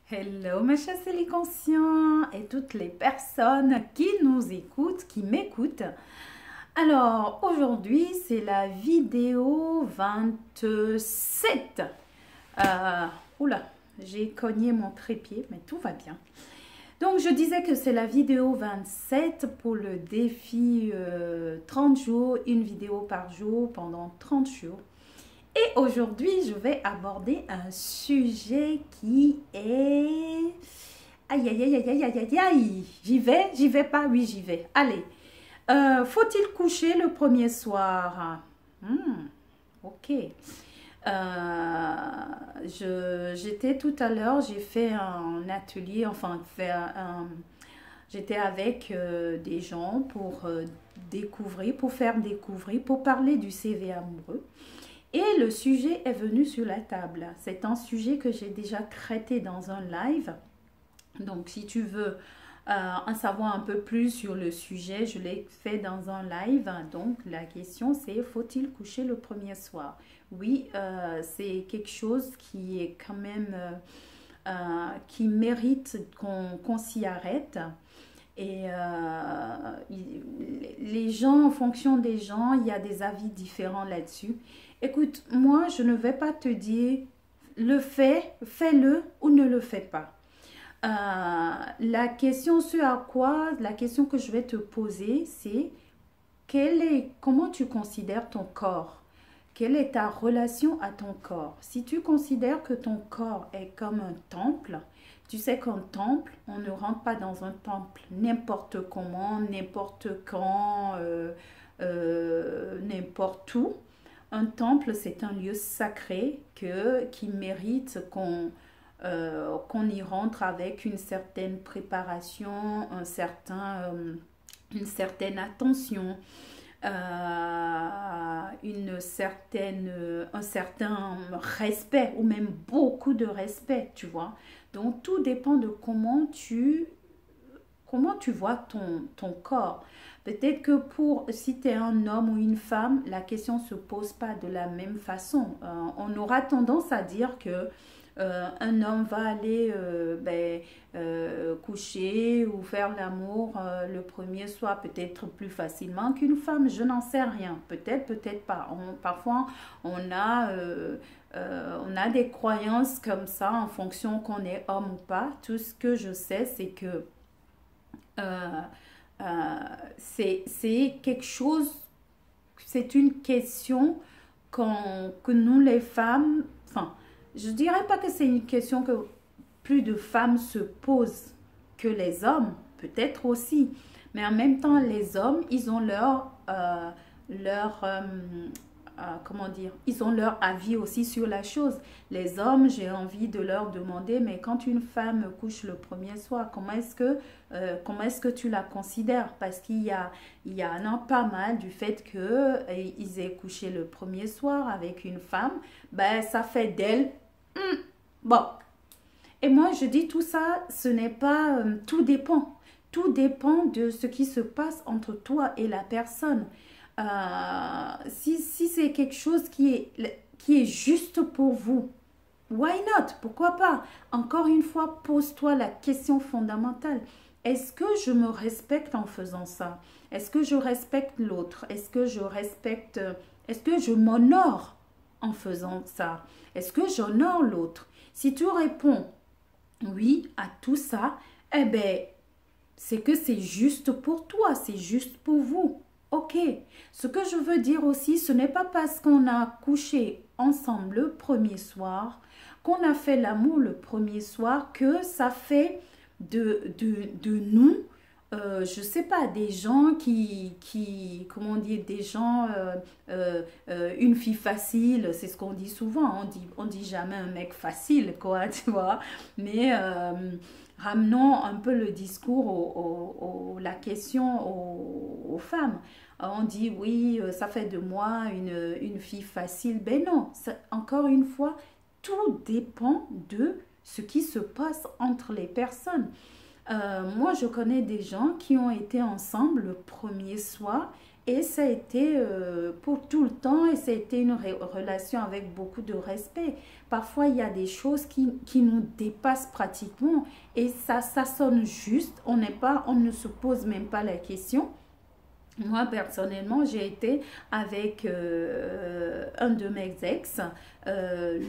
Hello mes chers conscients et toutes les personnes qui nous écoutent, qui m'écoutent. Alors aujourd'hui c'est la vidéo 27. Oula, j'ai cogné mon trépied mais tout va bien. Donc je disais que c'est la vidéo 27 pour le défi 30 jours, une vidéo par jour pendant 30 jours. Et aujourd'hui, je vais aborder un sujet qui est... Aïe, aïe, aïe, aïe, aïe, aïe, aïe, aïe. J'y vais pas? Oui, j'y vais. Allez. Faut-il coucher le premier soir? Ok. J'étais tout à l'heure, j'ai fait un atelier, enfin, j'étais avec des gens pour découvrir, pour faire découvrir, pour parler du CV amoureux. Et le sujet est venu sur la table. C'est un sujet que j'ai déjà traité dans un live. Donc, si tu veux en savoir un peu plus sur le sujet, je l'ai fait dans un live. Donc, la question c'est, faut-il coucher le premier soir? Oui, c'est quelque chose qui est quand même, qui mérite qu'on s'y arrête. Et les gens, en fonction des gens, il y a des avis différents là-dessus. Écoute, moi, je ne vais pas te dire le fais, fais-le ou ne le fais pas. La question la question que je vais te poser, c'est comment tu considères ton corps? Quelle est ta relation à ton corps? Si tu considères que ton corps est comme un temple, tu sais qu'un temple, on ne rentre pas dans un temple n'importe comment, n'importe quand, n'importe où. Un temple, c'est un lieu sacré qui mérite qu'on y rentre avec une certaine préparation, une certaine attention, un certain respect ou même beaucoup de respect, tu vois. Donc tout dépend de comment tu vois ton corps. Peut-être que si tu es un homme ou une femme, la question ne se pose pas de la même façon. On aura tendance à dire que un homme va aller coucher ou faire l'amour le premier soir peut-être plus facilement qu'une femme. Je n'en sais rien. Peut-être, peut-être pas. Parfois, on a des croyances comme ça en fonction qu'on est homme ou pas. Tout ce que je sais, c'est que euh, c'est quelque chose, c'est une question que nous les femmes, enfin, je dirais pas que c'est une question que plus de femmes se posent que les hommes, peut-être aussi, mais en même temps, les hommes, ils ont comment dire, ils ont leur avis aussi sur la chose. Les hommes, j'ai envie de leur demander, mais quand une femme couche le premier soir, comment est-ce que tu la considères? Parce il y en a pas mal du fait qu'ils aient couché le premier soir avec une femme, ben ça fait d'elle, bon. Et moi, je dis tout ça, ce n'est pas, tout dépend. Tout dépend de ce qui se passe entre toi et la personne. Si c'est quelque chose qui est juste pour vous, why not? Pourquoi pas? Encore une fois, pose-toi la question fondamentale. Est-ce que je me respecte en faisant ça? Est-ce que je respecte l'autre? Est-ce que je m'honore en faisant ça? Est-ce que j'honore l'autre? Si tu réponds oui à tout ça, eh bien, c'est que c'est juste pour toi, c'est juste pour vous. Ok, ce que je veux dire aussi, ce n'est pas parce qu'on a couché ensemble le premier soir, qu'on a fait l'amour le premier soir, que ça fait de nous, je sais pas, des gens comment dire, des gens, une fille facile, c'est ce qu'on dit souvent, on dit jamais un mec facile, quoi, tu vois, mais ramenons un peu le discours, la question aux femmes. On dit oui, ça fait de moi une fille facile. Ben non, encore une fois, tout dépend de ce qui se passe entre les personnes. Moi, je connais des gens qui ont été ensemble le premier soir et ça a été pour tout le temps, et ça a été une relation avec beaucoup de respect. Parfois, il y a des choses qui nous dépassent pratiquement, et ça sonne juste, on ne se pose même pas la question. Moi, personnellement, j'ai été avec un de mes ex,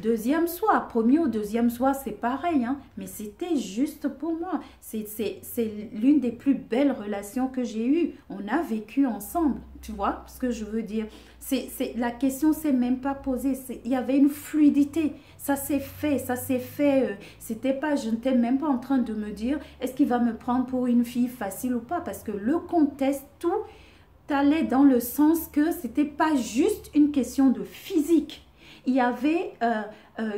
deuxième soir. Premier ou deuxième soir, c'est pareil, hein, mais c'était juste pour moi. C'est l'une des plus belles relations que j'ai eues. On a vécu ensemble, tu vois ce que je veux dire. La question s'est même pas posée. Il y avait une fluidité. Ça s'est fait, ça s'est fait. C'était pas, je n'étais même pas en train de me dire, est-ce qu'il va me prendre pour une fille facile ou pas? Parce que le contexte, tout allait dans le sens que c'était pas juste une question de physique. Il y avait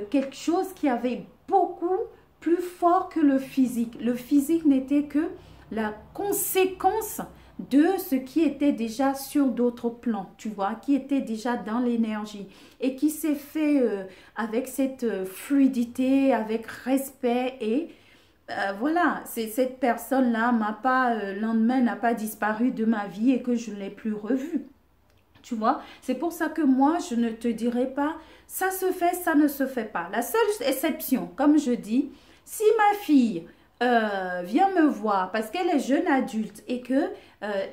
quelque chose qui avait beaucoup plus fort que le physique. Le physique n'était que la conséquence de ce qui était déjà sur d'autres plans, tu vois, qui était déjà dans l'énergie et qui s'est fait avec cette fluidité, avec respect et voilà, cette personne-là m'a pas, le lendemain n'a pas disparu de ma vie et que je ne l'ai plus revue. Tu vois, c'est pour ça que moi, je ne te dirai pas, ça se fait, ça ne se fait pas. La seule exception, comme je dis, si ma fille vient me voir parce qu'elle est jeune adulte et que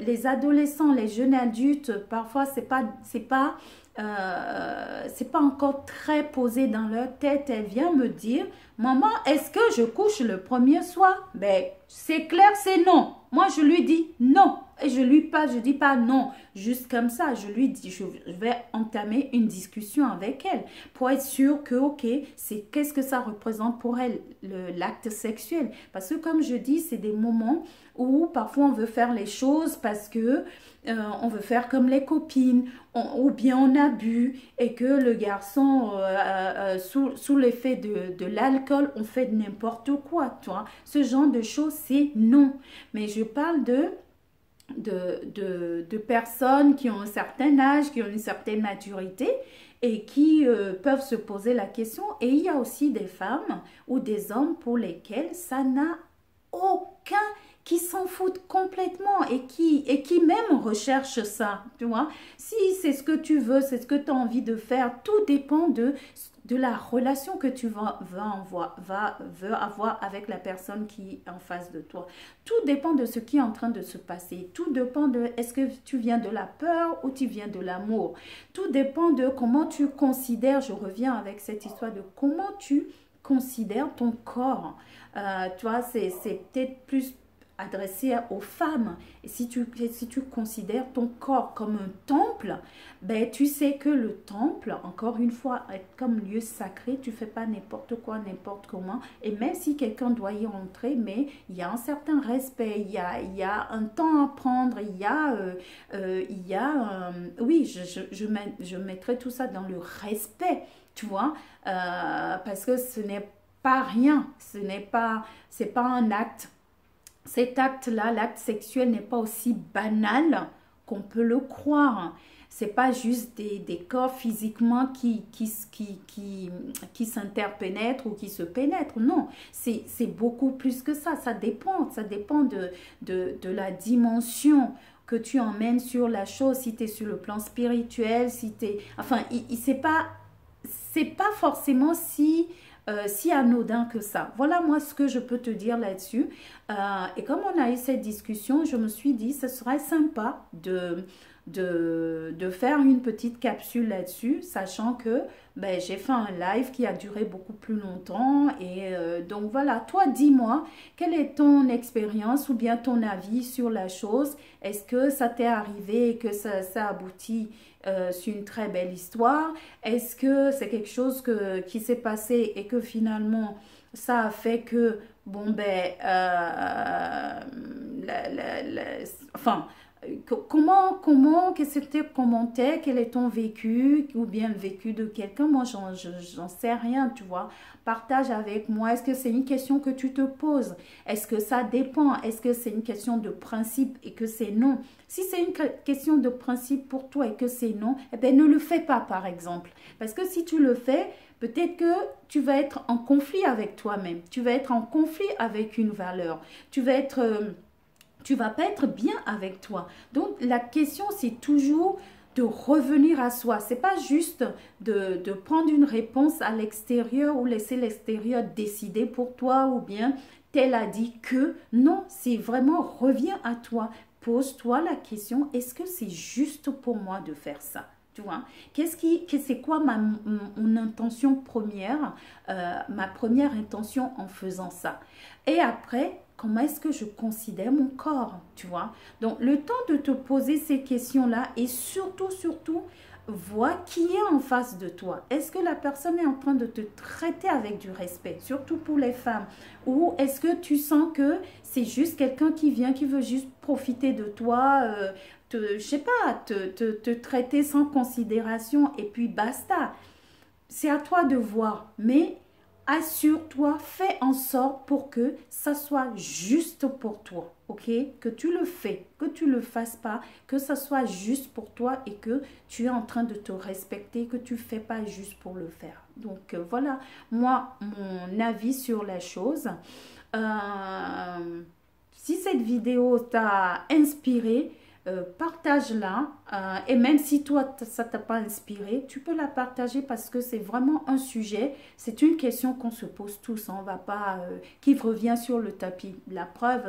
les adolescents, les jeunes adultes, parfois, c'est pas encore très posé dans leur tête. Elle vient me dire, maman, est-ce que je couche le premier soir? Ben, c'est clair, c'est non. Moi, je lui dis non. Et je dis pas non, juste comme ça. Je lui dis, je vais entamer une discussion avec elle pour être sûre que, ok, qu'est-ce que ça représente pour elle, l'acte sexuel. Parce que comme je dis, c'est des moments où parfois on veut faire les choses parce que on veut faire comme les copines, ou bien on a bu et que le garçon, sous l'effet de l'alcool, on fait n'importe quoi, tu vois. Ce genre de choses, c'est non. Mais je parle de personnes qui ont un certain âge, qui ont une certaine maturité et qui peuvent se poser la question. Et il y a aussi des femmes ou des hommes pour lesquels ça n'a aucun, qui s'en foutent complètement et qui même recherchent ça, tu vois. Si c'est ce que tu veux, c'est ce que tu as envie de faire, tout dépend de la relation que tu veux avoir avec la personne qui est en face de toi. Tout dépend de ce qui est en train de se passer. Tout dépend de est-ce que tu viens de la peur ou tu viens de l'amour. Tout dépend de comment tu considères, je reviens avec cette histoire de comment tu considères ton corps. Tu vois, c'est peut-être plus adressé aux femmes. Et si tu considères ton corps comme un temple, ben tu sais que le temple, encore une fois, est comme lieu sacré. Tu fais pas n'importe quoi, n'importe comment. Et même si quelqu'un doit y rentrer, mais il y a un certain respect, il y a un temps à prendre, oui, je mettrai tout ça dans le respect, tu vois, parce que ce n'est pas rien, c'est pas un acte. Cet acte-là, l'acte sexuel n'est pas aussi banal qu'on peut le croire. C'est pas juste des corps physiquement qui s'interpénètrent ou qui se pénètrent. Non, c'est beaucoup plus que ça. Ça dépend de la dimension que tu emmènes sur la chose. Si tu es sur le plan spirituel, si tu es... Enfin, c'est pas forcément si anodin que ça. Voilà moi ce que je peux te dire là-dessus. Et comme on a eu cette discussion, je me suis dit ce serait sympa de faire une petite capsule là-dessus, sachant que ben, j'ai fait un live qui a duré beaucoup plus longtemps. Et donc voilà, toi dis-moi, quelle est ton expérience ou bien ton avis sur la chose? Est-ce que ça t'est arrivé et que ça aboutit sur une très belle histoire? Est-ce que c'est quelque chose qui s'est passé et que finalement ça a fait que, bon ben, enfin, qu'est-ce que c'était, quel est ton vécu, ou bien le vécu de quelqu'un? Moi, j'en sais rien, tu vois. Partage avec moi. Est-ce que c'est une question que tu te poses? Est-ce que ça dépend? Est-ce que c'est une question de principe et que c'est non? Si c'est une question de principe pour toi et que c'est non, eh bien, ne le fais pas, par exemple. Parce que si tu le fais, peut-être que tu vas être en conflit avec toi-même. Tu vas être en conflit avec une valeur. Tu vas être... tu vas pas être bien avec toi. Donc, la question, c'est toujours de revenir à soi. C'est pas juste de prendre une réponse à l'extérieur ou laisser l'extérieur décider pour toi ou bien tel a dit que. Non, c'est vraiment reviens à toi. Pose-toi la question, est-ce que c'est juste pour moi de faire ça? Tu vois, c'est quoi mon intention première, ma première intention en faisant ça? Et après, comment est-ce que je considère mon corps, tu vois? Donc, le temps de te poser ces questions-là et surtout, vois qui est en face de toi. Est-ce que la personne est en train de te traiter avec du respect, surtout pour les femmes? Ou est-ce que tu sens que c'est juste quelqu'un qui vient, qui veut juste profiter de toi, je sais pas, te traiter sans considération et puis basta. C'est à toi de voir, mais assure-toi, fais en sorte pour que ça soit juste pour toi, ok? Que tu le fais, que tu le fasses pas, que ça soit juste pour toi et que tu es en train de te respecter, que tu fais pas juste pour le faire. Donc voilà, moi, mon avis sur la chose. Si cette vidéo t'a inspiré, partage-la. Et même si toi, ça t'a pas inspiré, tu peux la partager parce que c'est vraiment un sujet. C'est une question qu'on se pose tous. On va pas, qui revient sur le tapis. La preuve,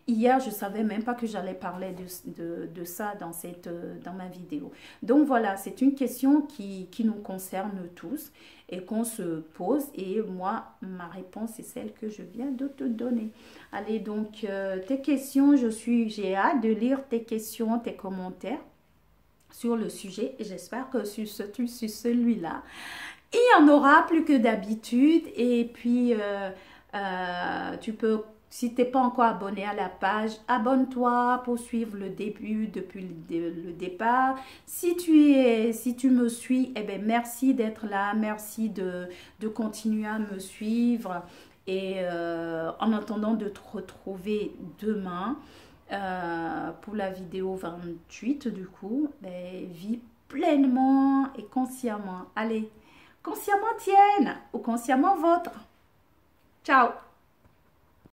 hier, je savais même pas que j'allais parler de ça dans ma vidéo. Donc voilà, c'est une question qui nous concerne tous et qu'on se pose. Et moi, ma réponse est celle que je viens de te donner. Allez, donc, tes questions, j'ai hâte de lire tes questions, tes commentaires sur le sujet. Et j'espère que sur celui-là, il y en aura plus que d'habitude. Et puis, tu peux, si tu n'es pas encore abonné à la page, abonne-toi pour suivre le début depuis le départ. Si tu me suis, eh bien, merci d'être là. Merci de continuer à me suivre. Et en attendant de te retrouver demain pour la vidéo 28 du coup, ben, vis pleinement et consciemment. Allez, consciemment tienne ou consciemment votre. Ciao!